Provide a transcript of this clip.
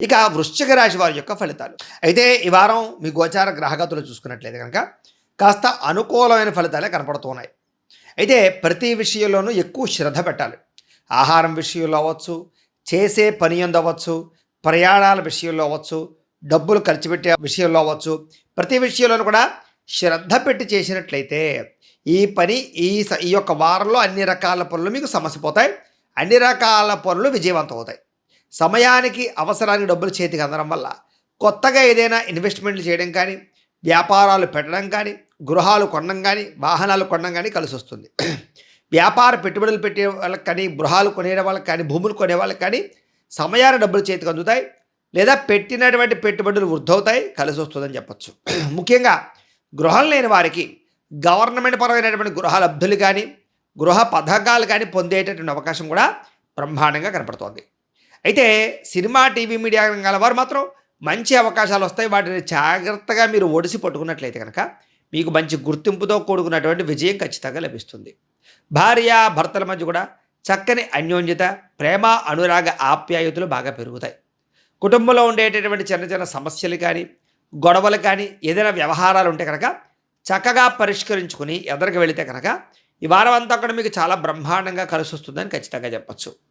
ఇక వృశ్చిక రాశి వారి యొక్క ఫలితాలు. అయితే ఈ వారం మీ గోచార గ్రహగతులు చూసుకున్నట్లయితే గనక కాస్త అనుకూలమైన ఫలితాలే కనపడుతున్నాయి. అయితే ప్రతి విషయంలోనూ ఎక్కువ శ్రద్ధ పెట్టాలి. ఆహారం విషయంలో అవ్వచ్చు, చేసే పని యందు అవ్వచ్చు, ప్రయాణాల విషయంలో అవ్వచ్చు, డబ్బులు ఖర్చు పెట్టే విషయంలో అవ్వచ్చు, ప్రతి విషయంలోనూ కూడా శ్రద్ధ పెట్టి చేసినట్లయితే ఈ పని ఈ యొక్క వారంలో అన్ని రకాల పనులు మీకు సమసిపోతాయి. అన్ని రకాల పనులు విజయవంతం అవుతాయి. సమయానికి అవసరానికి డబ్బులు చేతికి అందడం వల్ల కొత్తగా ఏదైనా ఇన్వెస్ట్మెంట్లు చేయడం కానీ, వ్యాపారాలు పెట్టడం కానీ, గృహాలు కొనడం కానీ, వాహనాలు కొనడం కానీ కలిసొస్తుంది. వ్యాపార పెట్టుబడులు పెట్టే వాళ్ళకి కానీ, గృహాలు కొనే వాళ్ళకి కానీ, భూములు కొనే వాళ్ళకి కానీ సమయాన్ని డబ్బులు చేతికి అందుతాయి. లేదా పెట్టినటువంటి పెట్టుబడులు వృద్ధవుతాయి, కలిసొస్తుందని చెప్పొచ్చు. ముఖ్యంగా గృహం లేని వారికి గవర్నమెంట్ పరమైనటువంటి గృహ లబ్ధులు కానీ, గృహ పథకాలు కానీ పొందేటటువంటి అవకాశం కూడా బ్రహ్మాండంగా కనపడుతోంది. అయితే సినిమా, టీవీ, మీడియా రంగాల వారు మాత్రం మంచి అవకాశాలు వస్తాయి. వాటిని జాగ్రత్తగా మీరు ఒడిసి పట్టుకున్నట్లయితే కనుక మీకు మంచి గుర్తింపుతో కూడుకున్నటువంటి విజయం ఖచ్చితంగా లభిస్తుంది. భార్య భర్తల మధ్య కూడా చక్కని అన్యోన్యత, ప్రేమ, అనురాగ, ఆప్యాయతలు బాగా పెరుగుతాయి. కుటుంబంలో ఉండేటటువంటి చిన్న చిన్న సమస్యలు కానీ, గొడవలు కానీ, ఏదైనా వ్యవహారాలు ఉంటే కనుక చక్కగా పరిష్కరించుకుని ఎదరికి వెళితే కనుక ఈ వారం అంతా కూడా మీకు చాలా బ్రహ్మాండంగా కలిసి వస్తుందని ఖచ్చితంగా చెప్పచ్చు.